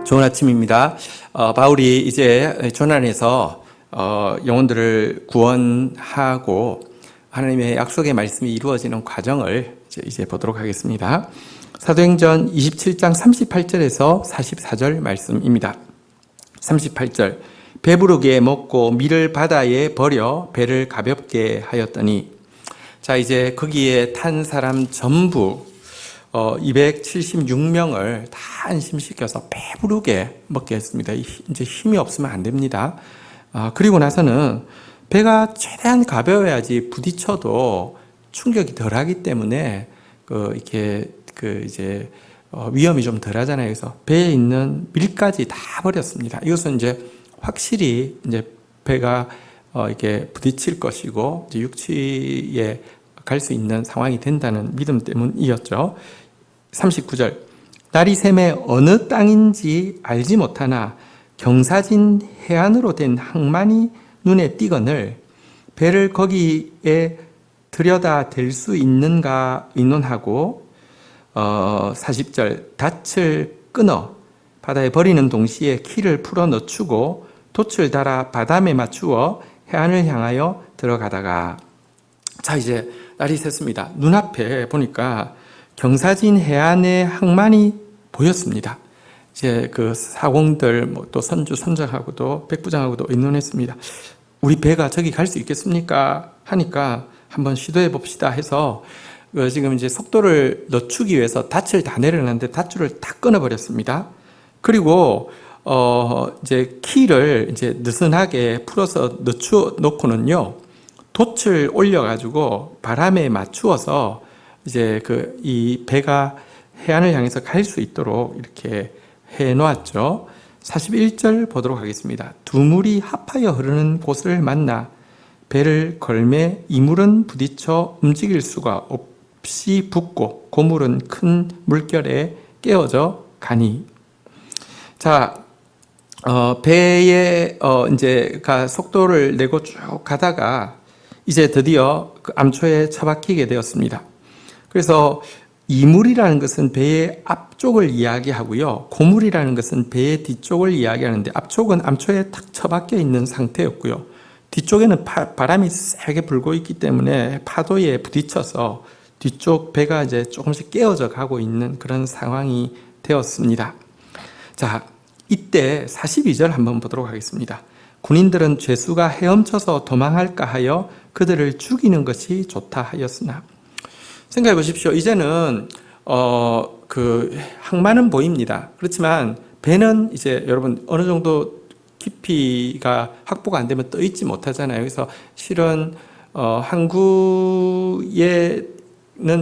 좋은 아침입니다. 바울이 이제 조난에서 영혼들을 구원하고 하나님의 약속의 말씀이 이루어지는 과정을 이제 보도록 하겠습니다. 사도행전 27장 38절에서 44절 말씀입니다. 38절 배부르게 먹고 밀을 바다에 버려 배를 가볍게 하였더니, 자, 이제 거기에 탄 사람 전부 276명을 다 안심시켜서 배부르게 먹게 했습니다. 이제 힘이 없으면 안 됩니다. 그리고 나서는 배가 최대한 가벼워야지 부딪혀도 충격이 덜하기 때문에 이제 위험이 좀 덜하잖아요. 그래서 배에 있는 밀까지 다 버렸습니다. 이것은 이제 확실히 이제 배가 이렇게 부딪힐 것이고 이제 육지에 갈 수 있는 상황이 된다는 믿음 때문이었죠. 39절 날이 새매 어느 땅인지 알지 못하나 경사진 해안으로 된 항만이 눈에 띄거늘 배를 거기에 들여다 댈 수 있는가 의논하고 40절 닻을 끊어 바다에 버리는 동시에 키를 풀어 늦추고 돛을 달아 바람에 맞추어 해안을 향하여 들어가다가, 자, 이제 날이 샜습니다. 눈앞에 보니까 경사진 해안의 항만이 보였습니다. 이제 그 사공들 또 선주선장하고도 백부장하고도 의논했습니다. 우리 배가 저기 갈 수 있겠습니까? 하니까 한번 시도해 봅시다 해서 지금 이제 속도를 늦추기 위해서 닻을 다 내려놨는데 밧줄을 다 끊어버렸습니다. 그리고 이제 키를 이제 느슨하게 풀어서 늦추어 놓고는요, 돛을 올려가지고 바람에 맞추어서 이제 이 배가 해안을 향해서 갈 수 있도록 이렇게 해 놓았죠. 41절 보도록 하겠습니다. 두 물이 합하여 흐르는 곳을 만나 배를 걸매 이물은 부딪혀 움직일 수가 없이 붓고 고물은 큰 물결에 깨어져 가니. 자, 배에 이제 속도를 내고 쭉 가다가 이제 드디어 그 암초에 처박히게 되었습니다. 그래서 이물이라는 것은 배의 앞쪽을 이야기하고요, 고물이라는 것은 배의 뒤쪽을 이야기하는데, 앞쪽은 암초에 탁 처박혀 있는 상태였고요, 뒤쪽에는 바람이 세게 불고 있기 때문에 파도에 부딪혀서 뒤쪽 배가 이제 조금씩 깨어져 가고 있는 그런 상황이 되었습니다. 자, 이때 42절 한번 보도록 하겠습니다. 군인들은 죄수가 헤엄쳐서 도망할까 하여 그들을 죽이는 것이 좋다 하였으나. 생각해 보십시오. 이제는 항만은 보입니다. 그렇지만 배는 이제 여러분 어느 정도 깊이가 확보가 안 되면 떠 있지 못하잖아요. 그래서 실은 항구에는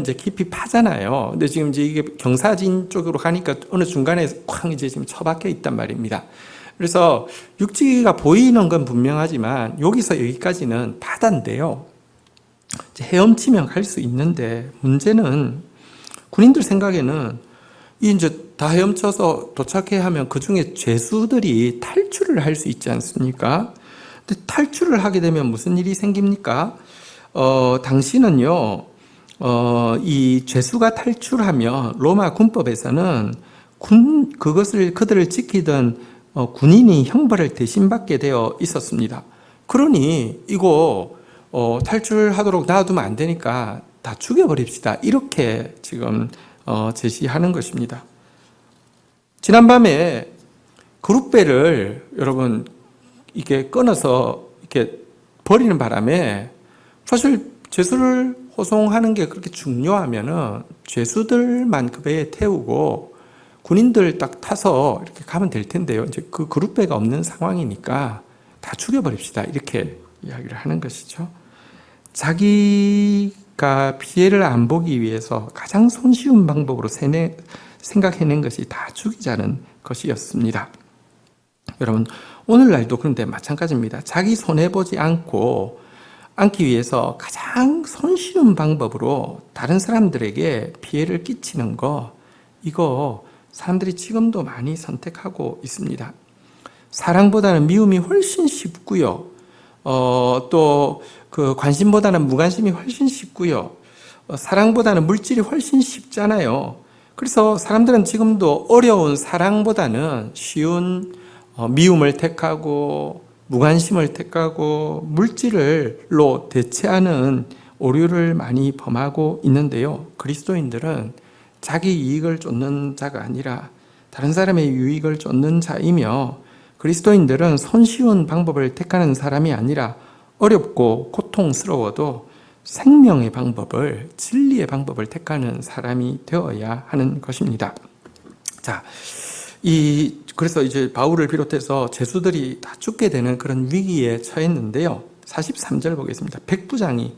이제 깊이 파잖아요. 근데 지금 이제 이게 경사진 쪽으로 가니까 어느 중간에 쾅 이제 지금 처박혀 있단 말입니다. 그래서 육지가 보이는 건 분명하지만 여기서 여기까지는 바다인데요, 헤엄치면 갈 수 있는데, 문제는 군인들 생각에는 이제 다 헤엄쳐서 도착해야 하면 그 중에 죄수들이 탈출을 할 수 있지 않습니까? 근데 탈출을 하게 되면 무슨 일이 생깁니까? 당시는요, 이 죄수가 탈출하면 로마 군법에서는 그들을 지키던 군인이 형벌을 대신 받게 되어 있었습니다. 그러니 이거 탈출하도록 놔두면 안 되니까 다 죽여버립시다, 이렇게 지금 제시하는 것입니다. 지난밤에 그룹배를 여러분 이렇게 끊어서 이렇게 버리는 바람에, 사실 죄수를 호송하는 게 그렇게 중요하면은 죄수들만 그 배에 태우고 군인들 딱 타서 이렇게 가면 될 텐데요. 이제 그 그룹배가 없는 상황이니까 다 죽여버립시다, 이렇게 이야기를 하는 것이죠. 자기가 피해를 안 보기 위해서 가장 손쉬운 방법으로 생각해낸 것이 다 죽이자는 것이었습니다. 여러분, 오늘날도 그런데 마찬가지입니다. 자기 손해보지 않기 위해서 가장 손쉬운 방법으로 다른 사람들에게 피해를 끼치는 거, 이거 사람들이 지금도 많이 선택하고 있습니다. 사랑보다는 미움이 훨씬 쉽고요, 또 관심보다는 무관심이 훨씬 쉽고요, 사랑보다는 물질이 훨씬 쉽잖아요. 그래서 사람들은 지금도 어려운 사랑보다는 쉬운 미움을 택하고 무관심을 택하고 물질로 대체하는 오류를 많이 범하고 있는데요. 그리스도인들은 자기 이익을 쫓는 자가 아니라 다른 사람의 유익을 쫓는 자이며, 그리스도인들은 손쉬운 방법을 택하는 사람이 아니라 어렵고 고통스러워도 생명의 방법을, 진리의 방법을 택하는 사람이 되어야 하는 것입니다. 자, 그래서 이제 바울을 비롯해서 제수들이 다 죽게 되는 그런 위기에 처했는데요. 43절 보겠습니다. 백부장이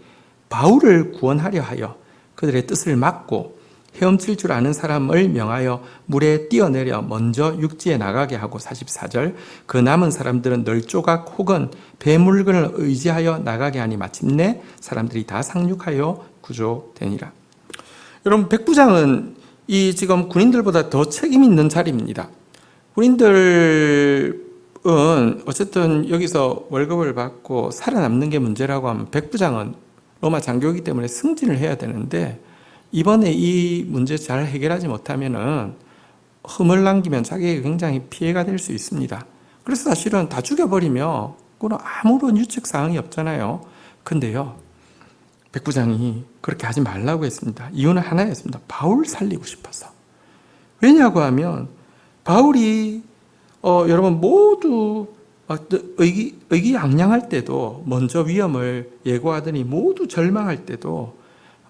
바울을 구원하려 하여 그들의 뜻을 막고 헤엄칠 줄 아는 사람을 명하여 물에 뛰어내려 먼저 육지에 나가게 하고, 44절, 그 남은 사람들은 널조각 혹은 배물건을 의지하여 나가게 하니 마침내 사람들이 다 상륙하여 구조되니라. 여러분, 백부장은 이 지금 군인들보다 더 책임 있는 자리입니다. 군인들은 어쨌든 여기서 월급을 받고 살아남는 게 문제라고 하면, 백부장은 로마 장교이기 때문에 승진을 해야 되는데, 이번에 이 문제 잘 해결하지 못하면은 흠을 남기면 자기에게 굉장히 피해가 될 수 있습니다. 그래서 사실은 다 죽여버리면 그건 아무런 유책 사항이 없잖아요. 근데요, 백부장이 그렇게 하지 말라고 했습니다. 이유는 하나였습니다. 바울 살리고 싶어서. 왜냐고 하면 바울이 여러분 모두 의기양양할 때도, 먼저 위험을 예고하더니 모두 절망할 때도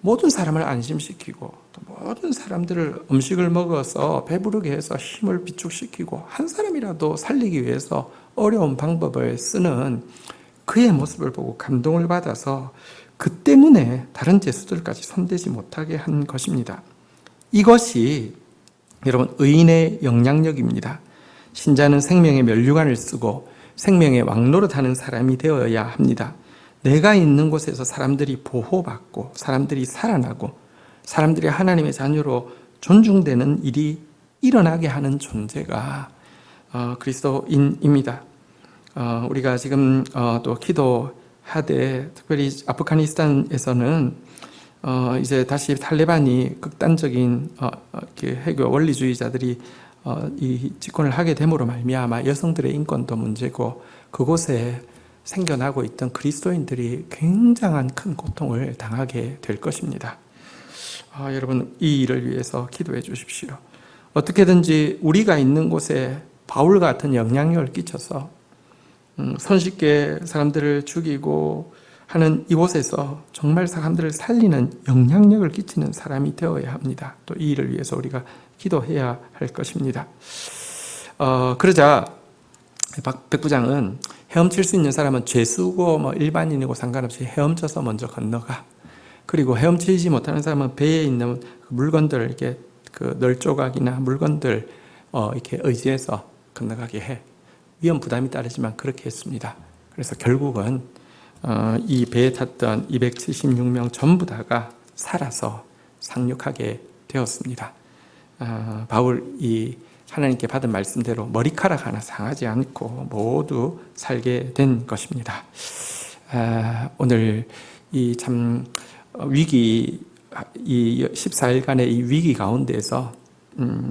모든 사람을 안심시키고 또 모든 사람들을 음식을 먹어서 배부르게 해서 힘을 비축시키고 한 사람이라도 살리기 위해서 어려운 방법을 쓰는 그의 모습을 보고 감동을 받아서 그 때문에 다른 제수들까지 손대지 못하게 한 것입니다. 이것이 여러분 의인의 영향력입니다. 신자는 생명의 면류관을 쓰고 생명의 왕노릇하는 사람이 되어야 합니다. 내가 있는 곳에서 사람들이 보호받고 사람들이 살아나고 사람들이 하나님의 자녀로 존중되는 일이 일어나게 하는 존재가 그리스도인입니다. 우리가 지금 또 기도하되, 특별히 아프가니스탄에서는 이제 다시 탈레반이 극단적인 해교 원리주의자들이 이 집권을 하게 됨으로 말미암아 여성들의 인권도 문제고, 그곳에 생겨나고 있던 그리스도인들이 굉장한 큰 고통을 당하게 될 것입니다. 여러분, 이 일을 위해서 기도해 주십시오. 어떻게든지 우리가 있는 곳에 바울 같은 영향력을 끼쳐서 손쉽게 사람들을 죽이고 하는 이곳에서 정말 사람들을 살리는 영향력을 끼치는 사람이 되어야 합니다. 또 이 일을 위해서 우리가 기도해야 할 것입니다. 그러자 백부장은 헤엄칠 수 있는 사람은 죄수고 일반인이고 상관없이 헤엄쳐서 먼저 건너가. 그리고 헤엄치지 못하는 사람은 배에 있는 물건들, 이렇게 그 널조각이나 물건들 이렇게 의지해서 건너가게 해. 위험 부담이 따르지만 그렇게 했습니다. 그래서 결국은 이 배에 탔던 276명 전부 다가 살아서 상륙하게 되었습니다. 바울이 하나님께 받은 말씀대로 머리카락 하나 상하지 않고 모두 살게 된 것입니다. 오늘 이 참 위기, 이 14일간의 이 위기 가운데에서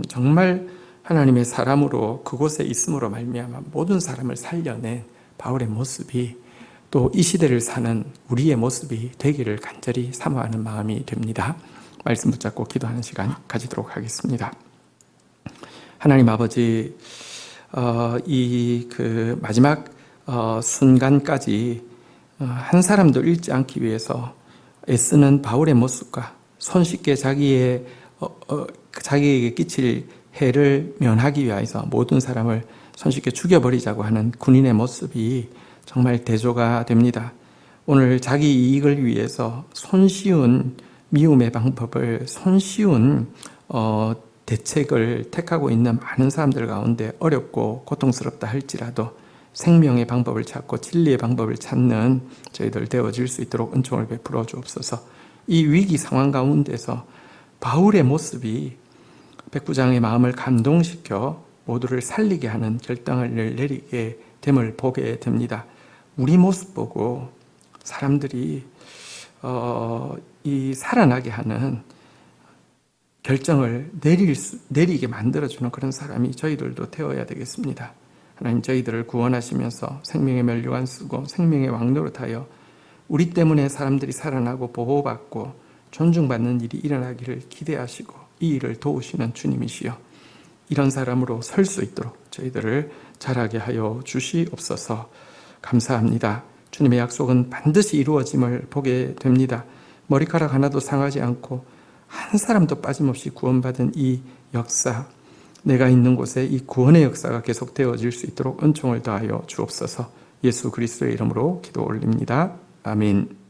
정말 하나님의 사람으로 그곳에 있음으로 말미암아 모든 사람을 살려낸 바울의 모습이 또 이 시대를 사는 우리의 모습이 되기를 간절히 사모하는 마음이 됩니다. 말씀 붙잡고 기도하는 시간 가지도록 하겠습니다. 하나님 아버지, 이 그 마지막 순간까지 한 사람도 잃지 않기 위해서 애쓰는 바울의 모습과 손쉽게 자기에게 끼칠 해를 면하기 위해서 모든 사람을 손쉽게 죽여버리자고 하는 군인의 모습이 정말 대조가 됩니다. 오늘 자기 이익을 위해서 손쉬운 미움의 방법을, 손쉬운 대책을 택하고 있는 많은 사람들 가운데 어렵고 고통스럽다 할지라도 생명의 방법을 찾고 진리의 방법을 찾는 저희들 되어질 수 있도록 은총을 베풀어 주옵소서. 이 위기 상황 가운데서 바울의 모습이 백부장의 마음을 감동시켜 모두를 살리게 하는 결단을 내리게 됨을 보게 됩니다. 우리 모습 보고 사람들이 이 살아나게 하는 결정을 내리게 만들어주는 그런 사람이 저희들도 되어야 되겠습니다. 하나님, 저희들을 구원하시면서 생명의 면류관 쓰고 생명의 왕노릇하여 우리 때문에 사람들이 살아나고 보호받고 존중받는 일이 일어나기를 기대하시고 이 일을 도우시는 주님이시여, 이런 사람으로 설 수 있도록 저희들을 자라게 하여 주시옵소서. 감사합니다. 주님의 약속은 반드시 이루어짐을 보게 됩니다. 머리카락 하나도 상하지 않고 한 사람도 빠짐없이 구원받은 이 역사, 내가 있는 곳에 이 구원의 역사가 계속되어질 수 있도록 은총을 더하여 주옵소서. 예수 그리스도의 이름으로 기도 올립니다. 아멘.